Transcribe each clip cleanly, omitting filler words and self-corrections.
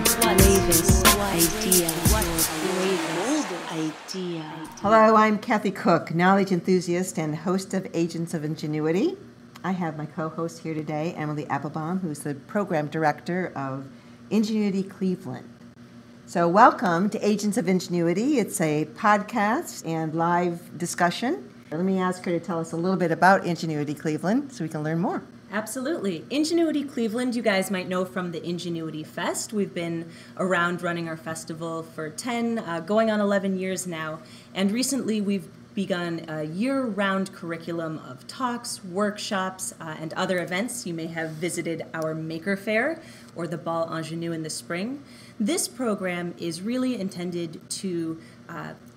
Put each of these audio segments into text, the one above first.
bravest idea? Hello, I'm Kathy Cook, knowledge enthusiast and host of Agents of Ingenuity. I have my co-host here today, Emily Applebaum, who's the program director of Ingenuity Cleveland. So welcome to Agents of Ingenuity. It's a podcast and live discussion. Let me ask her to tell us a little bit about Ingenuity Cleveland so we can learn more. Absolutely. Ingenuity Cleveland, you guys might know from the IngenuityFest. We've been around running our festival for 10, going on 11 years now. And recently we've begun a year-round curriculum of talks, workshops, and other events. You may have visited our Maker Fair or the Bal Ingenue in the spring. This program is really intended to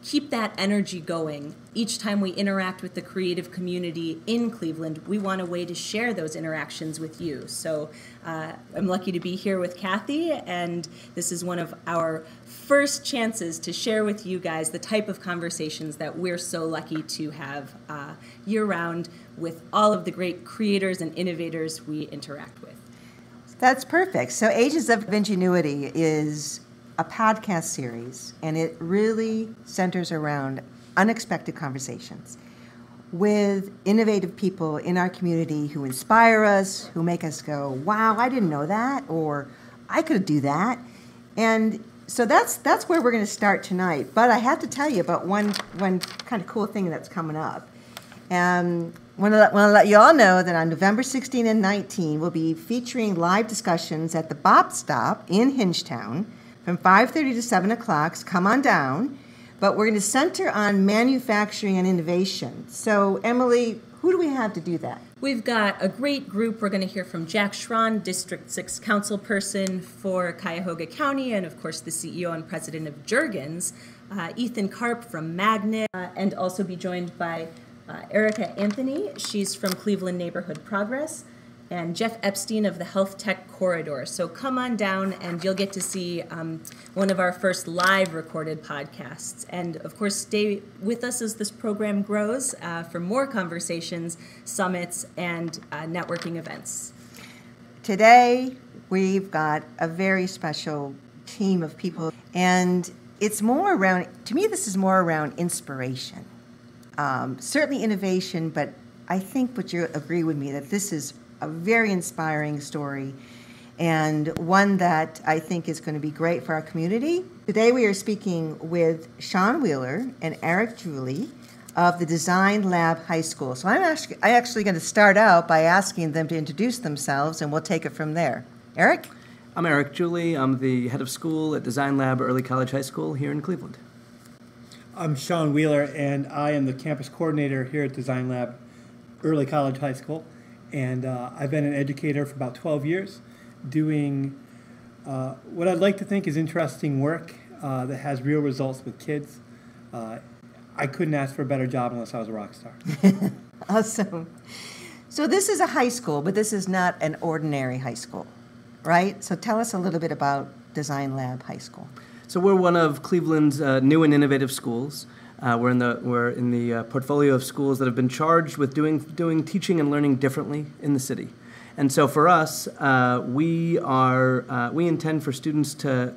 keep that energy going. Each time we interact with the creative community in Cleveland, we want a way to share those interactions with you. So I'm lucky to be here with Kathy, and this is one of our first chances to share with you guys the type of conversations that we're so lucky to have year-round with all of the great creators and innovators we interact with. That's perfect. So Agents of Ingenuity is a podcast series, and it really centers around unexpected conversations with innovative people in our community who inspire us, who make us go, wow, I didn't know that, or I could do that. And so that's where we're going to start tonight. But I have to tell you about one kind of cool thing that's coming up. And I want to let you all know that on November 16 and 19, we'll be featuring live discussions at the Bop Stop in Hingetown from 5:30 to 7 o'clock. So come on down. But we're going to center on manufacturing and innovation. So, Emily, who do we have to do that? We've got a great group. We're going to hear from Jack Schron, District 6 councilperson for Cuyahoga County, and of course the CEO and president of Juergens, Ethan Karp from Magnet, and also be joined by Erica Anthony. She's from Cleveland Neighborhood Progress, and Jeff Epstein of the Health Tech Corridor. So come on down and you'll get to see one of our first live recorded podcasts. And of course, stay with us as this program grows for more conversations, summits, and networking events. Today, we've got a very special team of people, and it's more around, to me, this is more around inspiration. Certainly innovation, but I think would you agree with me that this is a very inspiring story and one that I think is going to be great for our community. Today we are speaking with Sean Wheeler and Eric Juli of the Design Lab High School. So I'm actually going to start out by asking them to introduce themselves, and we'll take it from there. Eric? I'm Eric Juli. I'm the head of school at Design Lab Early College High School here in Cleveland. I'm Sean Wheeler, and I am the campus coordinator here at Design Lab Early College High School. And I've been an educator for about 12 years, doing what I'd like to think is interesting work that has real results with kids. I couldn't ask for a better job unless I was a rock star. Awesome. So this is a high school, but this is not an ordinary high school, right? So tell us a little bit about Design Lab High School. So we're one of Cleveland's new and innovative schools. We're in the portfolio of schools that have been charged with doing teaching and learning differently in the city. And so for us, we intend for students to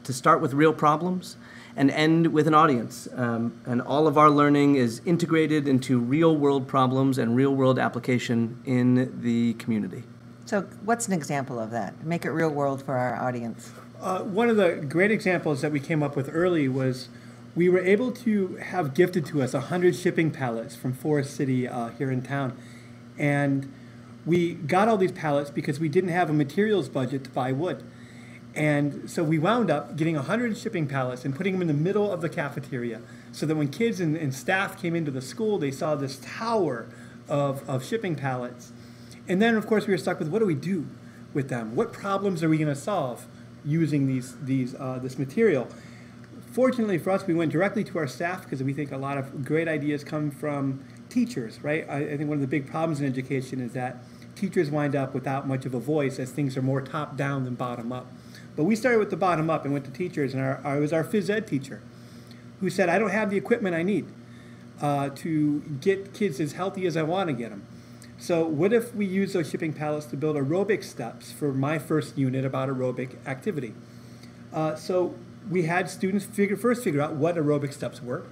start with real problems and end with an audience. And all of our learning is integrated into real-world problems and real-world application in the community. So what's an example of that? Make it real-world for our audience. One of the great examples that we came up with early was we were able to have gifted to us 100 shipping pallets from Forest City here in town. And we got all these pallets because we didn't have a materials budget to buy wood. And so we wound up getting 100 shipping pallets and putting them in the middle of the cafeteria so that when kids and staff came into the school, they saw this tower of shipping pallets. And then, of course, we were stuck with what do we do with them? What problems are we going to solve using this material? Fortunately for us, we went directly to our staff because we think a lot of great ideas come from teachers, right? I think one of the big problems in education is that teachers wind up without much of a voice as things are more top-down than bottom-up. But we started with the bottom-up and went to teachers, and it was our phys ed teacher who said, I don't have the equipment I need to get kids as healthy as I want to get them. So what if we use those shipping pallets to build aerobic steps for my first unit about aerobic activity? So we had students first figure out what aerobic steps were,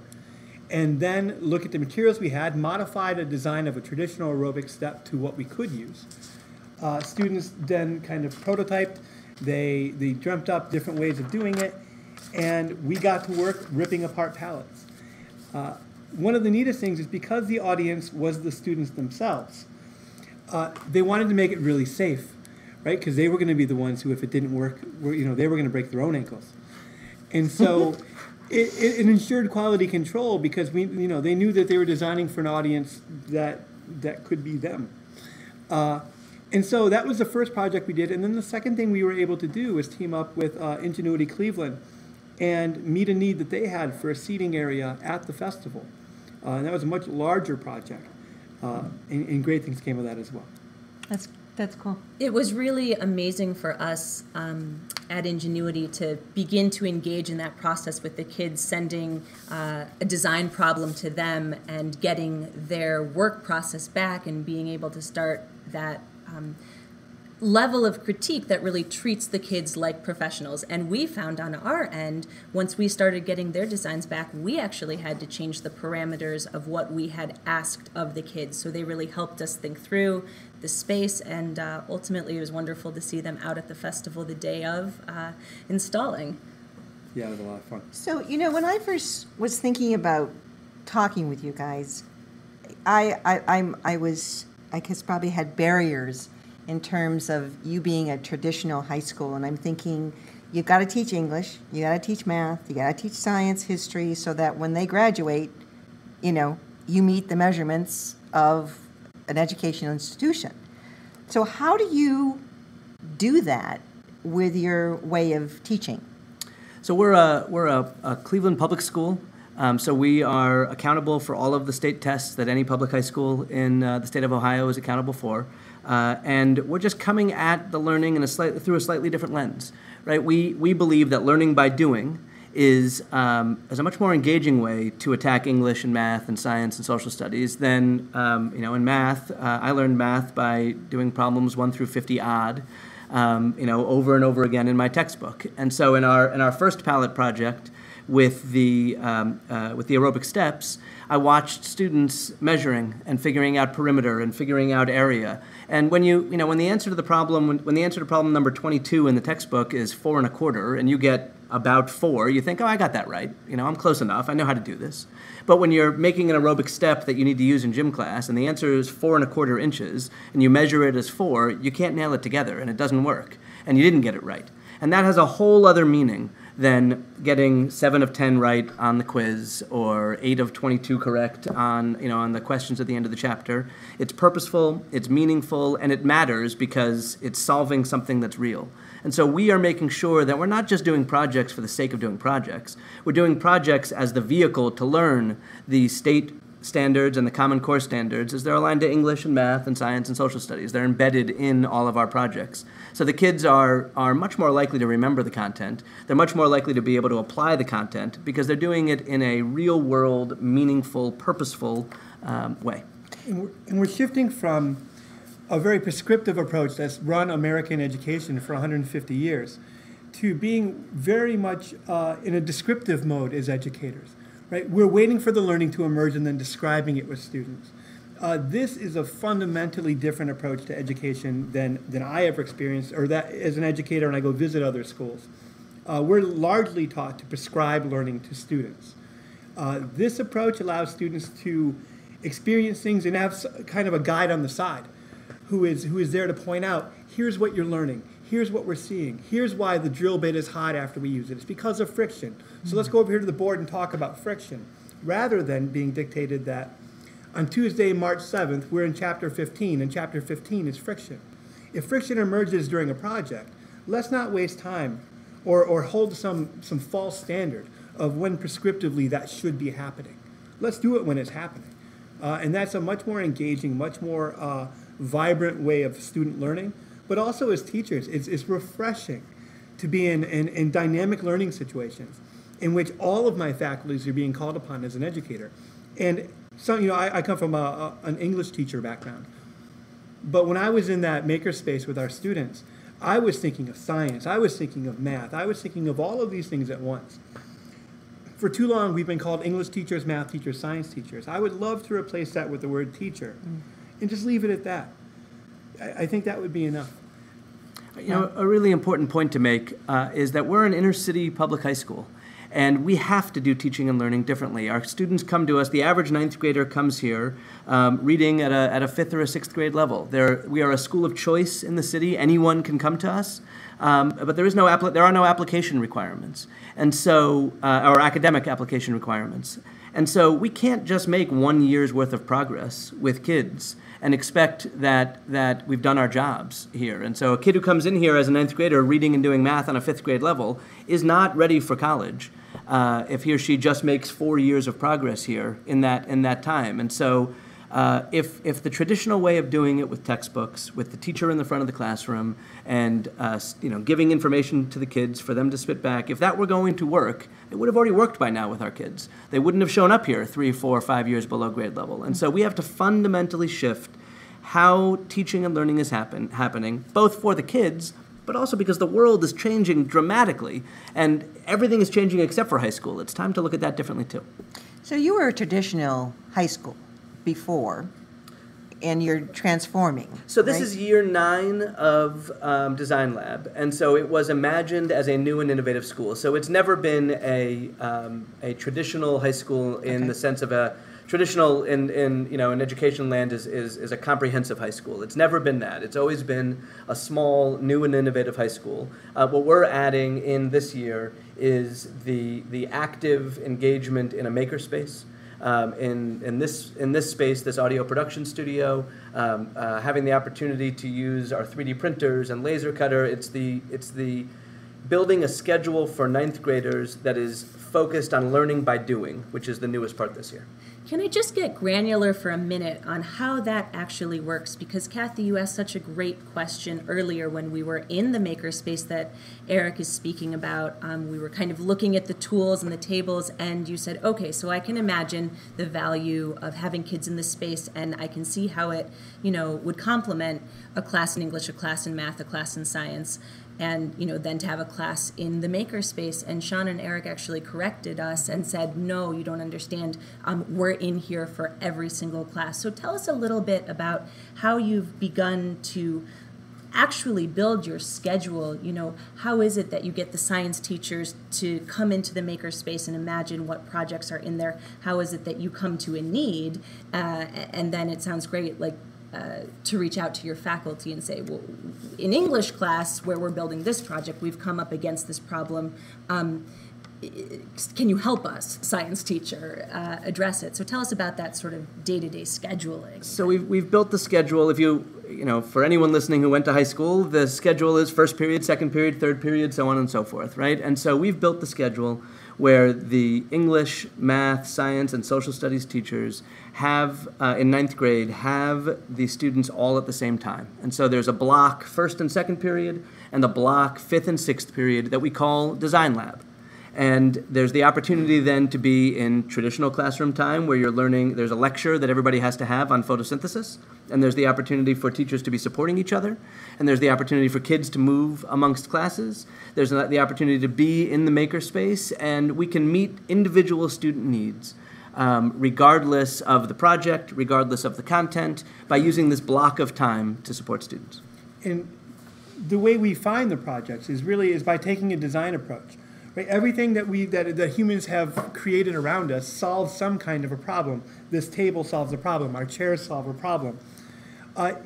and then look at the materials we had, modify the design of a traditional aerobic step to what we could use. Students then kind of prototyped, they dreamt up different ways of doing it, and we got to work ripping apart pallets. One of the neatest things is because the audience was the students themselves, they wanted to make it really safe, right? Because they were going to be the ones who, if it didn't work, they were going to break their own ankles. And so it ensured quality control because they knew that they were designing for an audience that could be them. And so that was the first project we did. And then the second thing we were able to do was team up with Ingenuity Cleveland and meet a need that they had for a seating area at the festival. And that was a much larger project. And great things came of that as well. That's cool. It was really amazing for us at Ingenuity to begin to engage in that process with the kids, sending a design problem to them and getting their work process back and being able to start that level of critique that really treats the kids like professionals. And we found on our end, once we started getting their designs back, we actually had to change the parameters of what we had asked of the kids. So they really helped us think through the space, and ultimately it was wonderful to see them out at the festival the day of installing. Yeah, it was a lot of fun. So, when I first was thinking about talking with you guys, I guess probably had barriers in terms of you being a traditional high school, and I'm thinking you've got to teach English, you got to teach math, you got to teach science, history, so that when they graduate, you meet the measurements of an educational institution. So how do you do that with your way of teaching? So we're a Cleveland public school. So we are accountable for all of the state tests that any public high school in the state of Ohio is accountable for. And we're just coming at the learning through a slightly different lens, right? We believe that learning by doing is a much more engaging way to attack English and math and science and social studies than, in math. I learned math by doing problems 1 through 50 odd, over and over again in my textbook. And so in our first pilot project with the aerobic steps, I watched students measuring and figuring out perimeter and figuring out area. And when the answer to problem number 22 in the textbook is 4 1/4, and you get about 4, you think, oh, I got that right. I'm close enough. I know how to do this. But when you're making an aerobic step that you need to use in gym class, and the answer is 4 1/4 inches, and you measure it as 4, you can't nail it together, and it doesn't work, and you didn't get it right. And that has a whole other meaning than getting 7 of 10 right on the quiz or 8 of 22 correct on the questions at the end of the chapter. It's purposeful, it's meaningful, and it matters because it's solving something that's real. And so we are making sure that we're not just doing projects for the sake of doing projects. We're doing projects as the vehicle to learn the state standards and the Common Core standards as they're aligned to English and math and science and social studies. They're embedded in all of our projects. So the kids are much more likely to remember the content. They're much more likely to be able to apply the content because they're doing it in a real-world, meaningful, purposeful way. And we're shifting from a very prescriptive approach that's run American education for 150 years to being very much in a descriptive mode as educators. Right? We're waiting for the learning to emerge and then describing it with students. This is a fundamentally different approach to education than I ever experienced, or that as an educator when I go visit other schools. We're largely taught to prescribe learning to students. This approach allows students to experience things and have kind of a guide on the side who is there to point out, here's what you're learning. Here's what we're seeing. Here's why the drill bit is hot after we use it. It's because of friction. So let's go over here to the board and talk about friction, rather than being dictated that on Tuesday, March 7th, we're in Chapter 15, and Chapter 15 is friction. If friction emerges during a project, let's not waste time or hold some false standard of when prescriptively that should be happening. Let's do it when it's happening. And that's a much more engaging, much more vibrant way of student learning. But also as teachers, it's refreshing to be in dynamic learning situations in which all of my faculties are being called upon as an educator. And so, I come from an English teacher background. But when I was in that makerspace with our students, I was thinking of science, I was thinking of math, I was thinking of all of these things at once. For too long, we've been called English teachers, math teachers, science teachers. I would love to replace that with the word teacher and just leave it at that. I think that would be enough. You know, a really important point to make is that we're an inner city public high school, and we have to do teaching and learning differently. Our students come to us, the average ninth grader comes here reading at a fifth or a sixth grade level. We are a school of choice in the city. Anyone can come to us, but there are no application requirements, and so, or academic application requirements. And so we can't just make 1 year's worth of progress with kids and expect that we've done our jobs here. And so a kid who comes in here as a ninth grader reading and doing math on a fifth grade level is not ready for college if he or she just makes 4 years of progress here in that time. And so if the traditional way of doing it with textbooks, with the teacher in the front of the classroom, and giving information to the kids for them to spit back, if that were going to work, it would have already worked by now with our kids. They wouldn't have shown up here 3, 4, 5 years below grade level. And so we have to fundamentally shift how teaching and learning is happening, both for the kids, but also because the world is changing dramatically, and everything is changing except for high school. It's time to look at that differently too. So you were a traditional high school before, and you're transforming. So this right? is year 9 of Design Lab, and so it was imagined as a new and innovative school. So it's never been a traditional high school in the sense of a traditional in education land is a comprehensive high school. It's never been that. It's always been a small, new and innovative high school. What we're adding in this year is the active engagement in a makerspace. In this space, this audio production studio, having the opportunity to use our 3D printers and laser cutter. It's the building a schedule for ninth graders that is focused on learning by doing, which is the newest part this year. Can I just get granular for a minute on how that actually works? Because Kathy, you asked such a great question earlier when we were in the makerspace that Eric is speaking about. We were kind of looking at the tools and the tables, and you said, okay, so I can imagine the value of having kids in this space, and I can see how it, would complement a class in English, a class in math, a class in science, and then to have a class in the makerspace. And Sean and Eric actually corrected us and said, no, you don't understand. We're in here for every single class. So tell us a little bit about how you've begun to actually build your schedule. How is it that you get the science teachers to come into the makerspace and imagine what projects are in there? How is it that you come to a need, and then it sounds great, to reach out to your faculty and say, well, in English class where we're building this project, we've come up against this problem. Can you help us, science teacher, address it? So tell us about that sort of day-to-day scheduling. So we've built the schedule. If for anyone listening who went to high school, the schedule is first period, second period, third period, so on and so forth, right? And so we've built the schedule where the English, math, science, and social studies teachers have, in ninth grade, have the students all at the same time. And so there's a block first and second period, and a block fifth and sixth period that we call Design Lab. And there's the opportunity then to be in traditional classroom time where you're learning, there's a lecture that everybody has to have on photosynthesis, and there's the opportunity for teachers to be supporting each other, and there's the opportunity for kids to move amongst classes, there's the opportunity to be in the makerspace, and we can meet individual student needs regardless of the project, regardless of the content, by using this block of time to support students. And the way we find the projects is by taking a design approach. Right? Everything that humans have created around us solves some kind of a problem. This table solves a problem. Our chairs solve a problem.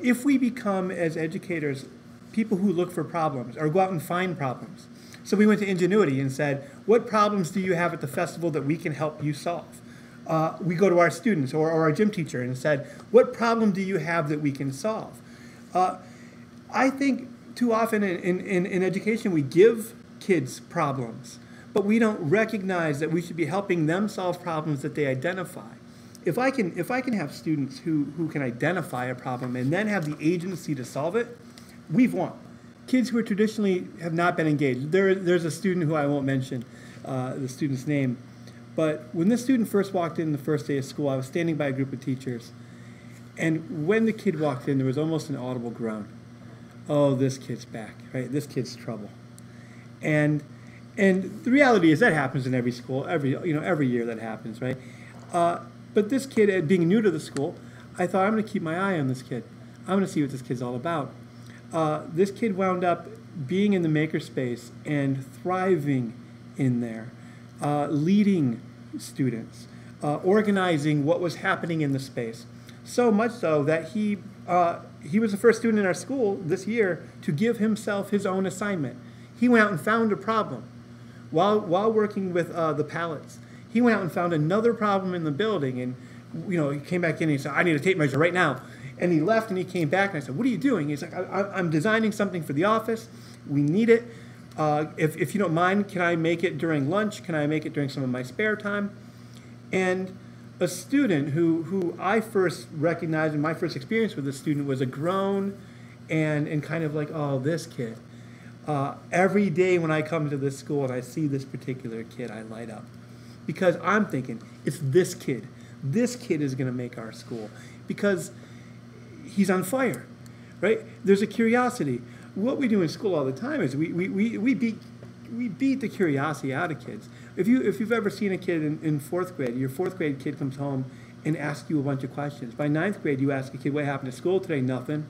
If we become, as educators, people who look for problems or go out and find problems. So we went to Ingenuity and said, what problems do you have at the festival that we can help you solve? We go to our students or our gym teacher and said, what problem do you have that we can solve? I think too often in education we give kids problems, but we don't recognize that we should be helping them solve problems that they identify. If I can have students who can identify a problem and then have the agency to solve it, we've won. Kids who are traditionally have not been engaged. There's a student who I won't mention the student's name, but when this student first walked in the first day of school, I was standing by a group of teachers, And when the kid walked in, there was almost an audible groan. Oh, this kid's back, right? This kid's trouble. And the reality is that happens in every school, every year that happens, right? But this kid, being new to the school, I thought, I'm going to keep my eye on this kid. I'm going to see what this kid's all about. This kid wound up being in the makerspace and thriving in there, leading students, organizing what was happening in the space. So much so that he was the first student in our school this year to give himself his own assignment. He went out and found a problem while working with the pallets. He went out and found another problem in the building, and he came back in and he said, I need a tape measure right now. And he left and he came back and I said, what are you doing? He's like, I'm designing something for the office. We need it. If you don't mind, can I make it during lunch? Can I make it during some of my spare time? And a student who I first recognized, and my first experience with this student was a grown and kind of like, oh, this kid. Every day when I come to this school and I see this particular kid, I light up. Because I'm thinking, it's this kid. This kid is going to make our school. Because he's on fire, right? There's a curiosity. What we do in school all the time is we beat the curiosity out of kids. If you've ever seen a kid in fourth grade, your fourth grade kid comes home and asks you a bunch of questions. By ninth grade, you ask a kid, what happened to school today? Nothing.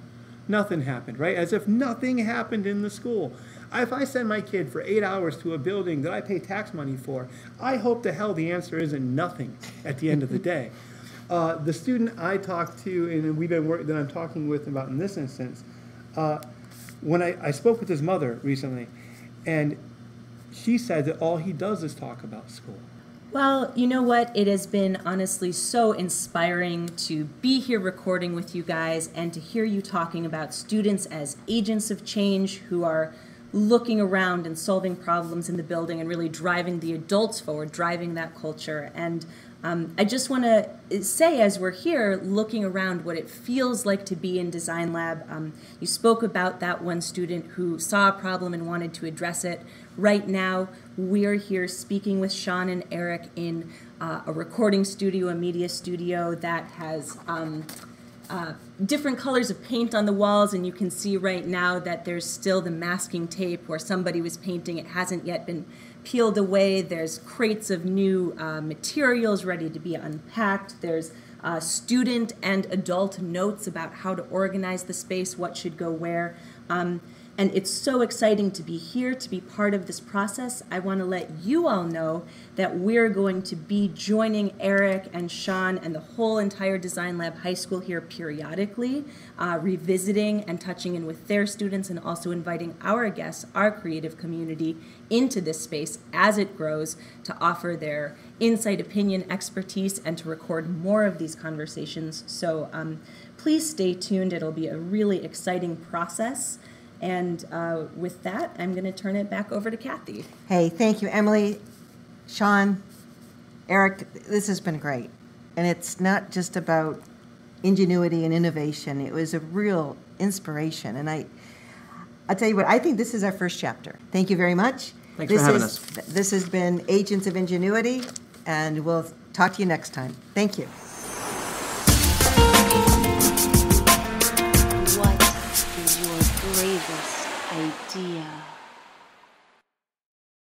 Nothing happened, right? As if nothing happened in the school. If I send my kid for 8 hours to a building that I pay tax money for, I hope to hell the answer isn't nothing at the end of the day. The student I talked to, and that I'm talking with about in this instance, when I spoke with his mother recently, and she said that all he does is talk about school. Well, you know what? It has been honestly so inspiring to be here recording with you guys and to hear you talking about students as agents of change who are looking around and solving problems in the building and really driving the adults forward, driving that culture. And I just want to say, as we're here looking around, what it feels like to be in Design Lab. You spoke about that one student who saw a problem and wanted to address it. Right now, we're here speaking with Sean and Eric in a recording studio, a media studio that has different colors of paint on the walls, and you can see right now that there's still the masking tape where somebody was painting. It hasn't yet been peeled away. There's crates of new materials ready to be unpacked. There's student and adult notes about how to organize the space, what should go where. And it's so exciting to be here, to be part of this process. I want to let you all know that we're going to be joining Eric and Sean and the whole entire Design Lab High School here periodically, revisiting and touching in with their students, and also inviting our guests, our creative community, into this space as it grows to offer their insight, opinion, expertise, and to record more of these conversations. So please stay tuned. It'll be a really exciting process. And with that, I'm going to turn it back over to Kathy. Hey, thank you, Emily, Sean, Eric. This has been great. And it's not just about ingenuity and innovation. It was a real inspiration. And I'll tell you what, I think this is our first chapter. Thank you very much. Thanks for having us. This has been Agents of Ingenuity, and we'll talk to you next time. Thank you.